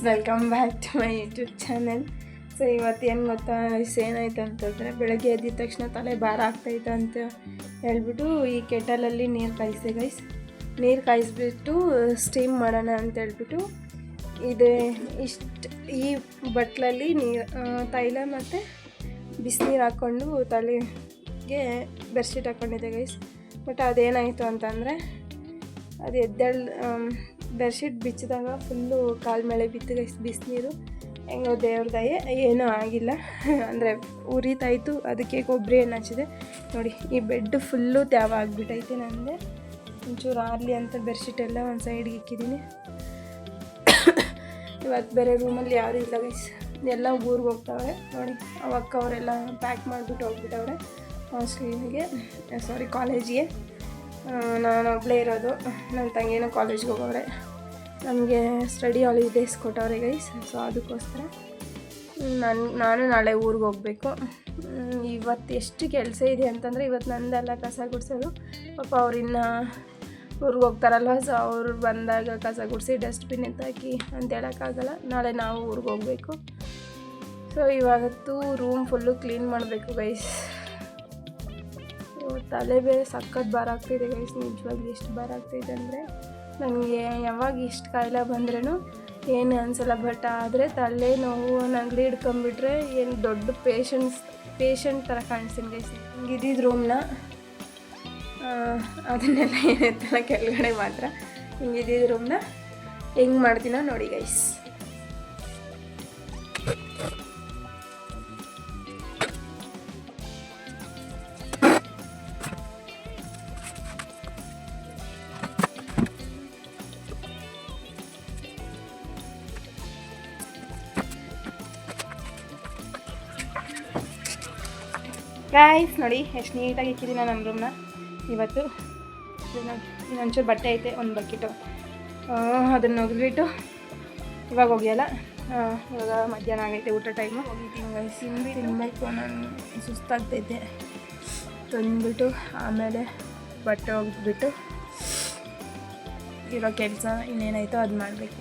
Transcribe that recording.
Welcome back to my YouTube channel. So ಇವತ್ತು ಏನು ಗೊತ್ತಾ ಏನಾಯ್ತು ಅಂತಂದರೆ, ಬೆಳಗ್ಗೆ ಎದ್ದಿದ ತಕ್ಷಣ ತಲೆ ಭಾರ ಆಗ್ತಾಯಿತ್ತು ಅಂತ ಹೇಳ್ಬಿಟ್ಟು ಈ ಕೆಟಲಲ್ಲಿ ನೀರು ಕಾಯಿಸಿದೆ ಗೈಸ್. ನೀರು ಕಾಯಿಸ್ಬಿಟ್ಟು ಸ್ಟೀಮ್ ಮಾಡೋಣ ಅಂತ ಹೇಳ್ಬಿಟ್ಟು ಈ ಬಟ್ಲಲ್ಲಿ ನೀರು ತೈಲ ಮತ್ತು ಬಿಸಿನೀರು ಹಾಕ್ಕೊಂಡು ತಲೆಗೆ ಬೆಡ್ಶೀಟ್ ಹಾಕ್ಕೊಂಡಿದ್ದೆ ಗೈಸ್. ಬಟ್ ಅದೇನಾಯಿತು ಅಂತಂದರೆ, ಅದು ಬೆಡ್ಶೀಟ್ ಬಿಚ್ಚಿದಾಗ ಫುಲ್ಲು ಕಾಲು ಮೇಲೆ ಬಿತ್ತು ಗೈಸ್ ಬಿಸಿನೀರು. ಹೆಂಗೋ ದೇವ್ರ ದಯೆ ಏನೂ ಆಗಿಲ್ಲ. ಅಂದರೆ ಉರಿತಾಯಿತು, ಅದಕ್ಕೆ ಕೊಬ್ಬರಿ ಎಣ್ಣೆ ಹಚ್ಚಿದೆ ನೋಡಿ. ಈ ಬೆಡ್ ಫುಲ್ಲು ತ್ಯಾವ ಆಗಿಬಿಟ್ಟೈತೆ. ನನಗೆ ಒಂಚೂರು ಆರಲಿ ಅಂತ ಬೆಡ್ಶೀಟೆಲ್ಲ ಒಂದು ಸೈಡ್ಗೆ ಇಕ್ಕಿದ್ದೀನಿ. ಇವತ್ತು ಬೇರೆ ರೂಮಲ್ಲಿ ಯಾರೂ ಇಲ್ಲ ಗೈಸ್, ಎಲ್ಲ ಊರಿಗೆ ಹೋಗ್ತಾವ್ರೆ ನೋಡಿ. ಅವಕ್ಕ ಅವರೆಲ್ಲ ಪ್ಯಾಕ್ ಮಾಡಿಬಿಟ್ಟು ಹೋಗ್ಬಿಟ್ಟವ್ರೆ ಕಾಲೇಜಿಗೆ. ನಾನು ಒಬ್ಬಳೇ ಇರೋದು, ನನ್ನ ತಂಗಿನೂ ಕಾಲೇಜ್ಗೆ ಹೋಗೋವ್ರೆ. ನಮಗೆ ಸ್ಟಡಿ ಹಾಲಿಡೇಸ್ ಕೊಟ್ಟವ್ರೆ ಗೈಸ್. ಸೊ ಅದಕ್ಕೋಸ್ಕರ ನಾನು ನಾಳೆ ಊರಿಗೆ ಹೋಗಬೇಕು. ಇವತ್ತು ಎಷ್ಟು ಕೆಲಸ ಇದೆ ಅಂತಂದರೆ, ಇವತ್ತು ನಂದೆಲ್ಲ ಕಸ ಗುಡಿಸೋದು. ಪಾಪ ಅವ್ರಿನ್ನು ಊರಿಗೆ ಹೋಗ್ತಾರಲ್ವ, ಸೊ ಅವ್ರು ಬಂದಾಗ ಕಸ ಗುಡಿಸಿ ಡಸ್ಟ್ಬಿನ್ ಎತ್ತಾಕಿ ಅಂತ ಹೇಳೋಕ್ಕಾಗಲ್ಲ. ನಾಳೆ ನಾವು ಊರಿಗೆ ಹೋಗಬೇಕು. ಸೊ ಇವಾಗತ್ತು ರೂಮ್ ಫುಲ್ಲು ಕ್ಲೀನ್ ಮಾಡಬೇಕು ಗೈಸ್. ತಲೆ ಬೇರೆ ಸಖತ್ ಭಾರ ಆಗ್ತಾಯಿದೆ ಗೈಸ್. ನಿಜವಾಗ್ಲೂ ಎಷ್ಟು ಭಾರ ಆಗ್ತಾಯಿದೆ ಅಂದರೆ, ನನಗೆ ಯಾವಾಗ ಇಷ್ಟು ಕಾಯಿಲೆ ಬಂದ್ರೂ ಏನು ಅನಿಸಲ್ಲ. ಬಟ್ ಆದರೆ ತಲೆ ನೋವು ನಗಡಿ ಹಿಡ್ಕೊಂಬಿಟ್ರೆ ಏನು ದೊಡ್ಡ ಪೇಷಂಟ್ ಥರ ಕಾಣಿಸ್ತೀನಿ ಗೈಸ್. ಹಿಂಗೆ ಇದ್ದಿದ್ದು ರೂಮ್ನ ಅದನ್ನೆಲ್ಲ ಏನಿತ್ತಲ್ಲ ಕೆಳಗಡೆ ಮಾತ್ರ. ಹಿಂಗೆ ಇದ್ದಿದ್ದು ರೂಮ್ನ ಹೆಂಗೆ ಮಾಡ್ತೀನೋ ನೋಡಿ ಗೈಸ್. ಗೈಸ್ ನೋಡಿ ಎಷ್ಟು ನೀಟಾಗಿ ಇಕ್ಕಿದ್ದೀನಿ ನಮ್ಮ ರೂಮ್ನ. ಇವತ್ತು ಇನ್ನೊಂಚೂರು ಬಟ್ಟೆ ಐತೆ, ಒಂದು ಬಕೆಟು, ಅದನ್ನು ಒಗೆದ್ಬಿಟ್ಟು ಇವಾಗ ಒಗೆಯಲ್ಲ. ಇವಾಗ ಮಧ್ಯಾಹ್ನ ಆಗೈತೆ, ಊಟ ಟೈಮು. ಹೋಗಿದ್ದೀನಿ ಗೈಸ್, ತಿನ್ನಬೇಕು. ನಾನು ಸುಸ್ತಾಗ್ತೈತೆ. ತಂದುಬಿಟ್ಟು ಆಮೇಲೆ ಬಟ್ಟೆ ಒಗೆದ್ಬಿಟ್ಟು ಇರೋ ಕೆಲಸ ಇನ್ನೇನಾಯಿತೋ ಅದು ಮಾಡಬೇಕು.